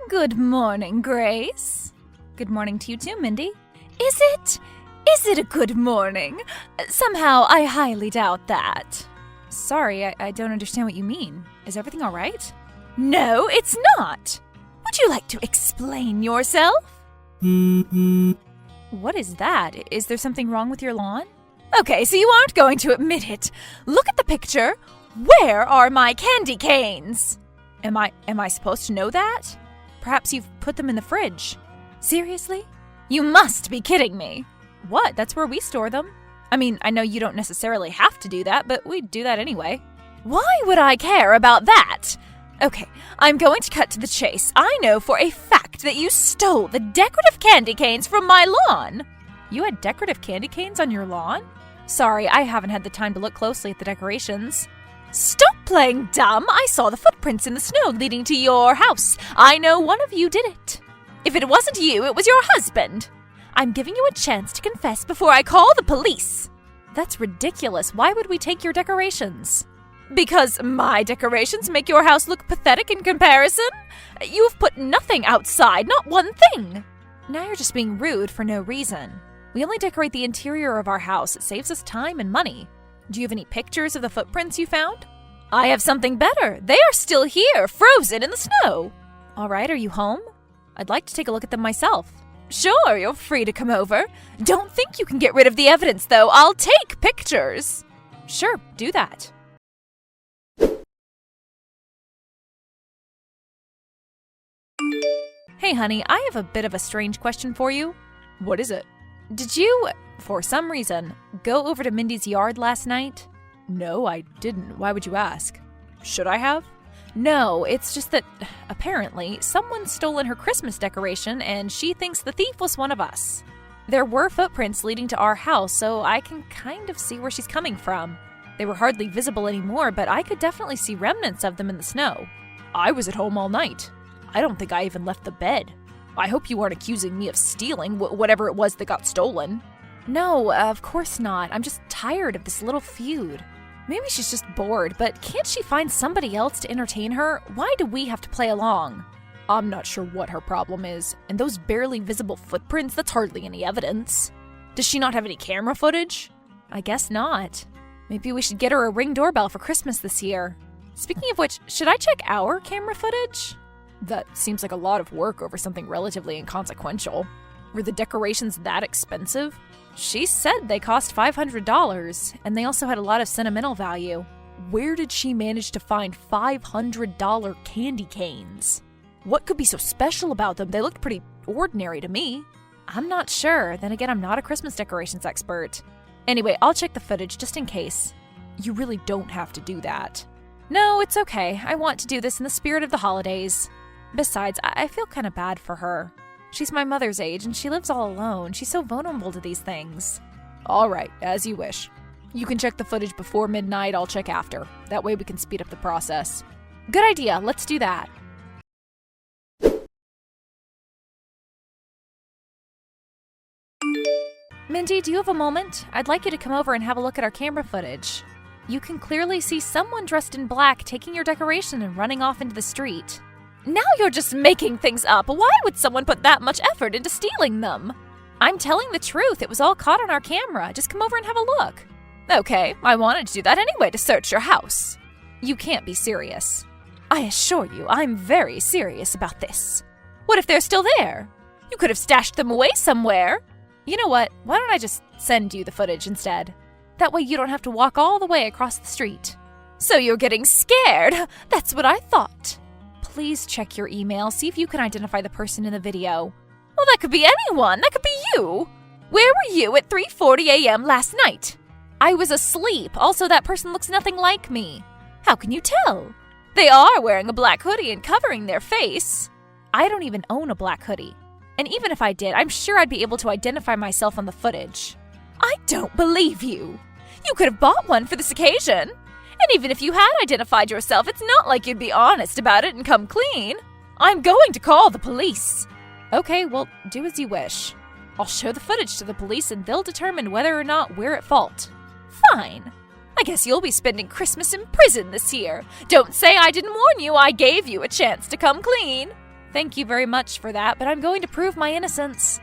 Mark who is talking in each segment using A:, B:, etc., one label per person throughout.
A: Good morning, Grace. Good morning to you too, Mindy. Is it a good morning? Somehow, I highly doubt that. Sorry, I don't understand what you mean. Is everything all right? No, it's not. Would you like to explain yourself? What is that? Is there something wrong with your lawn? Okay, so you aren't going to admit it. Look at the picture. Where are my candy canes? Am I supposed to know that? Perhaps you've put them in the fridge. Seriously? You must be kidding me. What? That's where we store them. I mean, I know you don't necessarily have to do that, but we do that anyway. Why would I care about that? Okay, I'm going to cut to the chase. I know for a fact that you stole the decorative candy canes from my lawn. You had decorative candy canes on your lawn? Sorry, I haven't had the time to look closely at the decorations. Stop playing dumb! I saw the footprints in the snow leading to your house. I know one of you did it. If it wasn't you, it was your husband. I'm giving you a chance to confess before I call the police. That's ridiculous. Why would we take your decorations? Because my decorations make your house look pathetic in comparison? You've put nothing outside, not one thing. Now you're just being rude for no reason. We only decorate the interior of our house. It saves us time and money. Do you have any pictures of the footprints you found? I have something better. They are still here, frozen in the snow. All right, are you home? I'd like to take a look at them myself. Sure, you're free to come over. Don't think you can get rid of the evidence, though. I'll take pictures. Sure, do that. Hey, honey, I have a bit of a strange question for you. What is it? Did you, for some reason, go over to Mindy's yard last night? No, I didn't. Why would you ask? Should I have? No, it's just that, apparently, someone's stolen her Christmas decoration and she thinks the thief was one of us. There were footprints leading to our house, so I can kind of see where she's coming from. They were hardly visible anymore, but I could definitely see remnants of them in the snow. I was at home all night. I don't think I even left the bed. I hope you aren't accusing me of stealing whatever it was that got stolen. No, of course not. I'm just tired of this little feud. Maybe she's just bored, but can't she find somebody else to entertain her? Why do we have to play along? I'm not sure what her problem is, and those barely visible footprints, that's hardly any evidence. Does she not have any camera footage? I guess not. Maybe we should get her a Ring doorbell for Christmas this year. Speaking of which, should I check our camera footage? That seems like a lot of work over something relatively inconsequential. Were the decorations that expensive? She said they cost $500, and they also had a lot of sentimental value. Where did she manage to find $500 candy canes? What could be so special about them? They looked pretty ordinary to me. I'm not sure. Then again, I'm not a Christmas decorations expert. Anyway, I'll check the footage just in case. You really don't have to do that. No, it's okay. I want to do this in the spirit of the holidays. Besides, I feel kind of bad for her. She's my mother's age, and she lives all alone. She's so vulnerable to these things. All right, as you wish. You can check the footage before midnight, I'll check after. That way we can speed up the process. Good idea, let's do that. Mindy, do you have a moment? I'd like you to come over and have a look at our camera footage. You can clearly see someone dressed in black taking your decoration and running off into the street. Now you're just making things up. Why would someone put that much effort into stealing them? I'm telling the truth. It was all caught on our camera. Just come over and have a look. Okay, I wanted to do that anyway, to search your house. You can't be serious. I assure you, I'm very serious about this. What if they're still there? You could have stashed them away somewhere. You know what? Why don't I just send you the footage instead? That way you don't have to walk all the way across the street. So you're getting scared? That's what I thought. Please check your email, see if you can identify the person in the video. Well, that could be anyone. That could be you. Where were you at 3:40 a.m. last night? I was asleep. Also, that person looks nothing like me. How can you tell? They are wearing a black hoodie and covering their face. I don't even own a black hoodie. And even if I did, I'm sure I'd be able to identify myself on the footage. I don't believe you. You could have bought one for this occasion. And even if you had identified yourself, it's not like you'd be honest about it and come clean. I'm going to call the police. Okay, well, do as you wish. I'll show the footage to the police and they'll determine whether or not we're at fault. Fine. I guess you'll be spending Christmas in prison this year. Don't say I didn't warn you. I gave you a chance to come clean. Thank you very much for that, but I'm going to prove my innocence.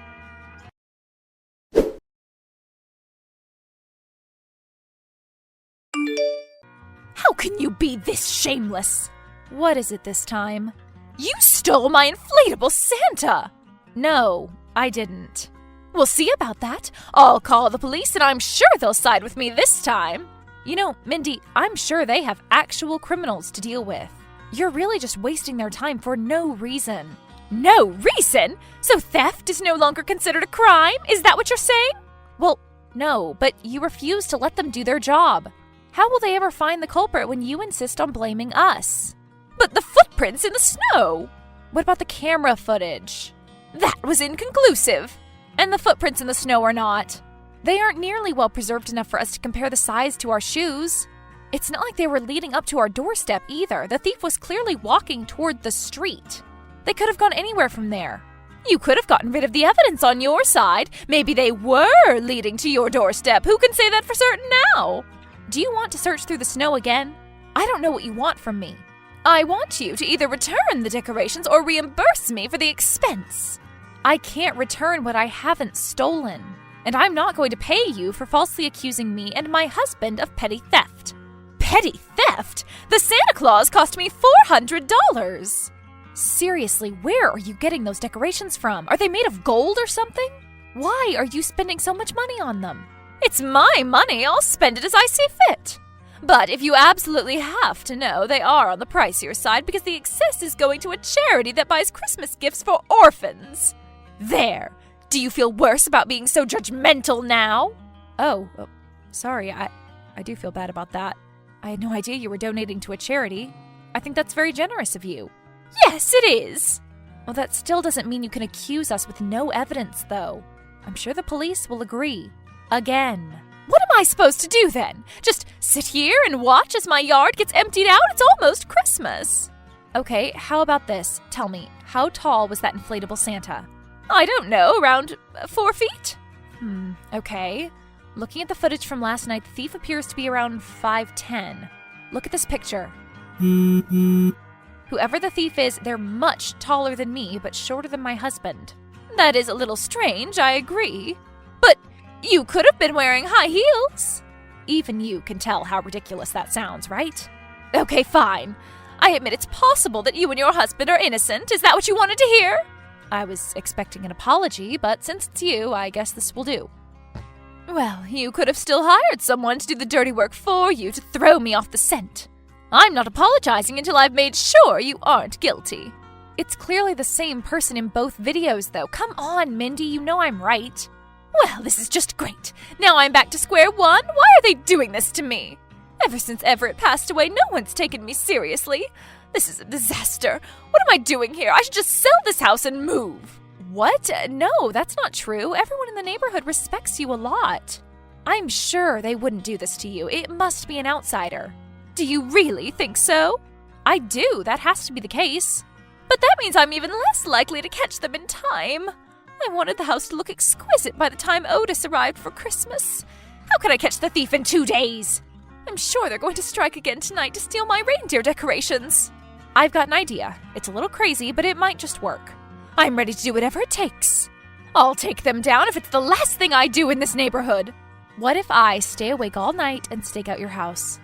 A: How can you be this shameless? What is it this time? You stole my inflatable Santa! No, I didn't. We'll see about that. I'll call the police and I'm sure they'll side with me this time. You know, Mindy, I'm sure they have actual criminals to deal with. You're really just wasting their time for no reason. No reason? So theft is no longer considered a crime? Is that what you're saying? Well, no, but you refuse to let them do their job. How will they ever find the culprit when you insist on blaming us? But the footprints in the snow! What about the camera footage? That was inconclusive. And the footprints in the snow are not. They aren't nearly well preserved enough for us to compare the size to our shoes. It's not like they were leading up to our doorstep either. The thief was clearly walking toward the street. They could have gone anywhere from there. You could have gotten rid of the evidence on your side. Maybe they were leading to your doorstep. Who can say that for certain now? Do you want to search through the snow again? I don't know what you want from me. I want you to either return the decorations or reimburse me for the expense. I can't return what I haven't stolen, and I'm not going to pay you for falsely accusing me and my husband of petty theft. Petty theft? The Santa Claus cost me $400! Seriously, where are you getting those decorations from? Are they made of gold or something? Why are you spending so much money on them? It's my money, I'll spend it as I see fit. But if you absolutely have to know, they are on the pricier side because the excess is going to a charity that buys Christmas gifts for orphans. There! Do you feel worse about being so judgmental now? Oh, sorry, I do feel bad about that. I had no idea you were donating to a charity. I think that's very generous of you. Yes, it is! Well, that still doesn't mean you can accuse us with no evidence, though. I'm sure the police will agree. Again. What am I supposed to do then? Just sit here and watch as my yard gets emptied out? It's almost Christmas. Okay, how about this? Tell me, how tall was that inflatable Santa? I don't know, around 4 feet? Okay. Looking at the footage from last night, the thief appears to be around 5'10". Look at this picture. Whoever the thief is, they're much taller than me, but shorter than my husband. That is a little strange, I agree. But you could have been wearing high heels. Even you can tell how ridiculous that sounds, right? Okay, fine. I admit it's possible that you and your husband are innocent. Is that what you wanted to hear? I was expecting an apology, but since it's you, I guess this will do. Well, you could have still hired someone to do the dirty work for you to throw me off the scent. I'm not apologizing until I've made sure you aren't guilty. It's clearly the same person in both videos, though. Come on, Mindy, you know I'm right. Well, this is just great. Now I'm back to square one. Why are they doing this to me? Ever since Everett passed away, no one's taken me seriously. This is a disaster. What am I doing here? I should just sell this house and move. What? No, that's not true. Everyone in the neighborhood respects you a lot. I'm sure they wouldn't do this to you. It must be an outsider. Do you really think so? I do. That has to be the case. But that means I'm even less likely to catch them in time. I wanted the house to look exquisite by the time Otis arrived for Christmas. How could I catch the thief in 2 days? I'm sure they're going to strike again tonight to steal my reindeer decorations. I've got an idea. It's a little crazy, but it might just work. I'm ready to do whatever it takes. I'll take them down if it's the last thing I do in this neighborhood. What if I stay awake all night and stake out your house?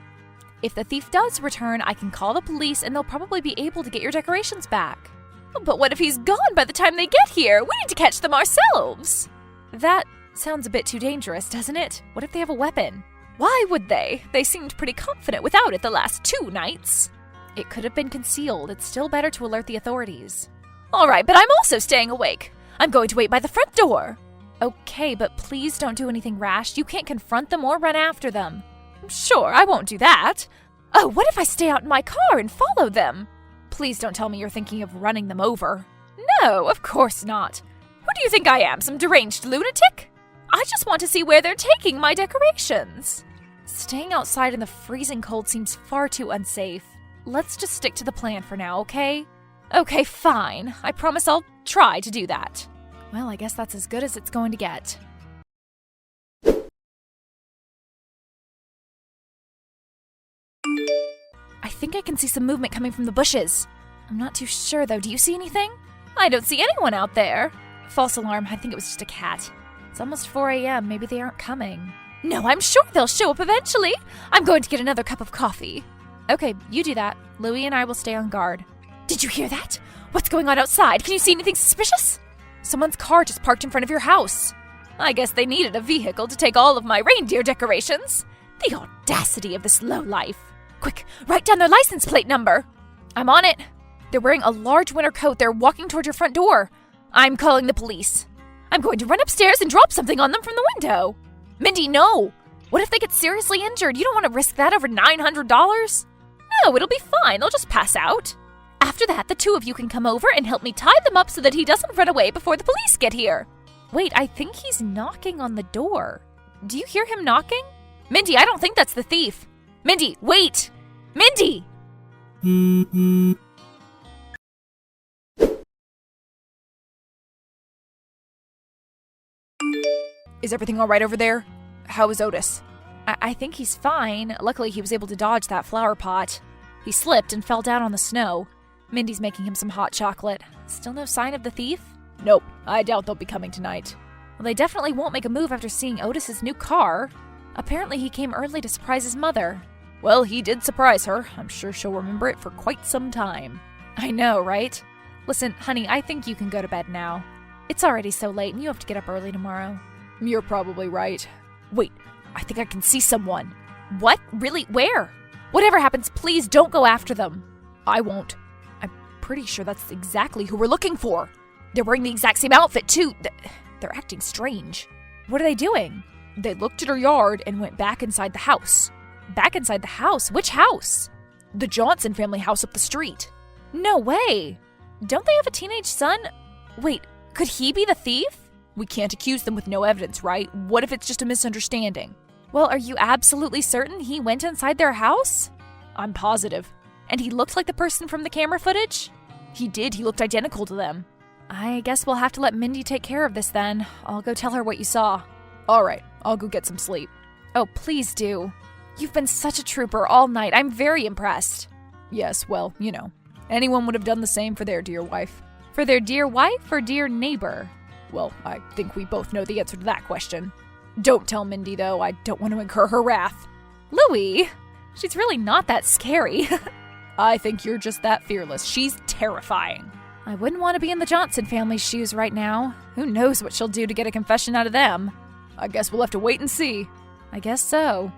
A: If the thief does return, I can call the police and they'll probably be able to get your decorations back. But what if he's gone by the time they get here? We need to catch them ourselves. That sounds a bit too dangerous, doesn't it? What if they have a weapon? Why would they? They seemed pretty confident without it the last 2 nights. It could have been concealed. It's still better to alert the authorities. All right, but I'm also staying awake. I'm going to wait by the front door. Okay, but please don't do anything rash. You can't confront them or run after them. Sure, I won't do that. Oh, what if I stay out in my car and follow them? Please don't tell me you're thinking of running them over. No, of course not. Who do you think I am, some deranged lunatic? I just want to see where they're taking my decorations. Staying outside in the freezing cold seems far too unsafe. Let's just stick to the plan for now, okay? Okay, fine. I promise I'll try to do that. Well, I guess that's as good as it's going to get. I think I can see some movement coming from the bushes. I'm not too sure, though. Do you see anything? I don't see anyone out there. False alarm, I think it was just a cat. It's almost 4 a.m., maybe they aren't coming. No, I'm sure they'll show up eventually. I'm going to get another cup of coffee. Okay, you do that. Louie and I will stay on guard. Did you hear that? What's going on outside? Can you see anything suspicious? Someone's car just parked in front of your house. I guess they needed a vehicle to take all of my reindeer decorations. The audacity of this lowlife. Quick, write down their license plate number. I'm on it. They're wearing a large winter coat. They're walking toward your front door. I'm calling the police. I'm going to run upstairs and drop something on them from the window. Mindy, no. What if they get seriously injured? You don't want to risk that over $900? No, it'll be fine. They'll just pass out. After that, the two of you can come over and help me tie them up so that he doesn't run away before the police get here. Wait, I think he's knocking on the door. Do you hear him knocking? Mindy, I don't think that's the thief. Mindy, wait! Mindy! Is everything all right over there? How is Otis? I think he's fine. Luckily, he was able to dodge that flower pot. He slipped and fell down on the snow. Mindy's making him some hot chocolate. Still no sign of the thief? Nope. I doubt they'll be coming tonight. Well, they definitely won't make a move after seeing Otis's new car. Apparently, he came early to surprise his mother. Well, he did surprise her. I'm sure she'll remember it for quite some time. I know, right? Listen, honey, I think you can go to bed now. It's already so late and you have to get up early tomorrow. You're probably right. Wait, I think I can see someone. What? Really? Where? Whatever happens, please don't go after them. I won't. I'm pretty sure that's exactly who we're looking for. They're wearing the exact same outfit, too. They're acting strange. What are they doing? They looked at her yard and went back inside the house. Back inside the house? Which house? The Johnson family house up the street. No way. Don't they have a teenage son? Wait, could he be the thief? We can't accuse them with no evidence, right? What if it's just a misunderstanding? Well, are you absolutely certain he went inside their house? I'm positive. And he looked like the person from the camera footage? He did. He looked identical to them. I guess we'll have to let Mindy take care of this then. I'll go tell her what you saw. All right, I'll go get some sleep. Oh, please do. You've been such a trooper all night. I'm very impressed. Yes, well, you know, anyone would have done the same for their dear wife. For their dear wife or dear neighbor? Well, I think we both know the answer to that question. Don't tell Mindy, though. I don't want to incur her wrath. Louie, she's really not that scary. I think you're just that fearless. She's terrifying. I wouldn't want to be in the Johnson family's shoes right now. Who knows what she'll do to get a confession out of them? I guess we'll have to wait and see. I guess so.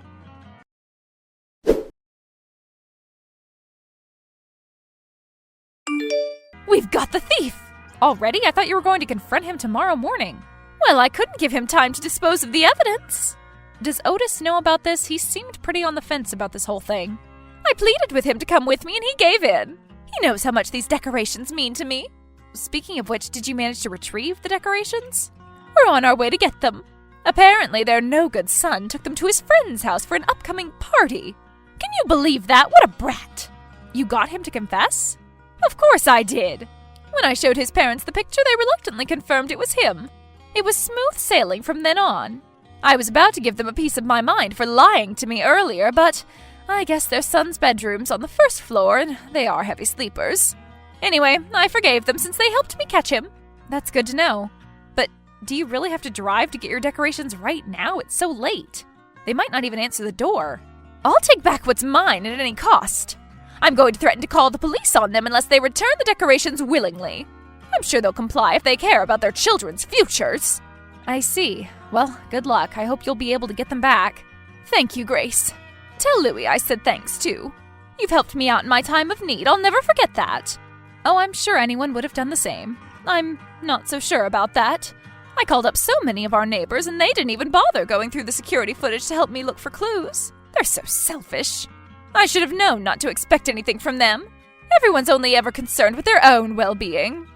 A: We've got the thief! Already? I thought you were going to confront him tomorrow morning. Well, I couldn't give him time to dispose of the evidence. Does Otis know about this? He seemed pretty on the fence about this whole thing. I pleaded with him to come with me and he gave in. He knows how much these decorations mean to me. Speaking of which, did you manage to retrieve the decorations? We're on our way to get them. Apparently, their no-good son took them to his friend's house for an upcoming party. Can you believe that? What a brat! You got him to confess? Of course I did. When I showed his parents the picture, they reluctantly confirmed it was him. It was smooth sailing from then on. I was about to give them a piece of my mind for lying to me earlier, but I guess their son's bedroom's on the first floor, and they are heavy sleepers. Anyway, I forgave them since they helped me catch him. That's good to know. But do you really have to drive to get your decorations right now? It's so late. They might not even answer the door. I'll take back what's mine at any cost. I'm going to threaten to call the police on them unless they return the decorations willingly. I'm sure they'll comply if they care about their children's futures. I see. Well, good luck. I hope you'll be able to get them back. Thank you, Grace. Tell Louie I said thanks, too. You've helped me out in my time of need. I'll never forget that. Oh, I'm sure anyone would have done the same. I'm not so sure about that. I called up so many of our neighbors, and they didn't even bother going through the security footage to help me look for clues. They're so selfish. I should have known not to expect anything from them. Everyone's only ever concerned with their own well-being.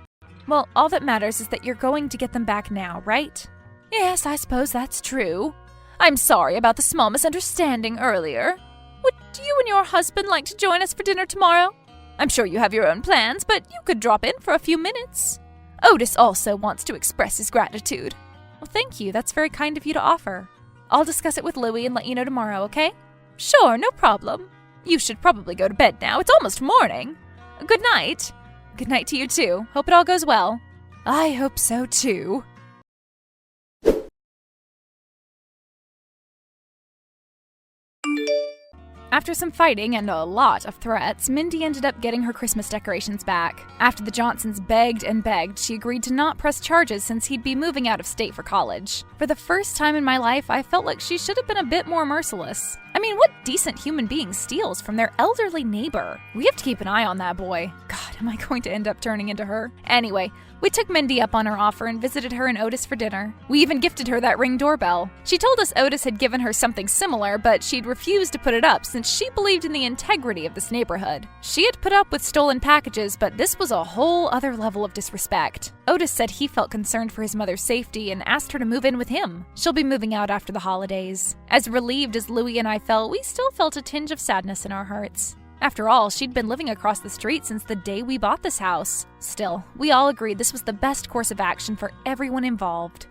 A: Well, all that matters is that you're going to get them back now, right? Yes, I suppose that's true. I'm sorry about the small misunderstanding earlier. Would you and your husband like to join us for dinner tomorrow? I'm sure you have your own plans, but you could drop in for a few minutes. Otis also wants to express his gratitude. Well, thank you. That's very kind of you to offer. I'll discuss it with Louie and let you know tomorrow, okay? Sure, no problem. You should probably go to bed now. It's almost morning. Good night. Good night to you too. Hope it all goes well. I hope so too. After some fighting and a lot of threats, Mindy ended up getting her Christmas decorations back. After the Johnsons begged and begged, she agreed to not press charges since he'd be moving out of state for college. For the first time in my life, I felt like she should have been a bit more merciless. I mean, what decent human being steals from their elderly neighbor? We have to keep an eye on that boy. God, am I going to end up turning into her? Anyway, we took Mindy up on her offer and visited her and Otis for dinner. We even gifted her that Ring doorbell. She told us Otis had given her something similar, but she'd refused to put it up since she believed in the integrity of this neighborhood. She had put up with stolen packages, but this was a whole other level of disrespect. Otis said he felt concerned for his mother's safety and asked her to move in with him. She'll be moving out after the holidays. As relieved as Louie and I felt, we still felt a tinge of sadness in our hearts. After all, she'd been living across the street since the day we bought this house. Still, we all agreed this was the best course of action for everyone involved.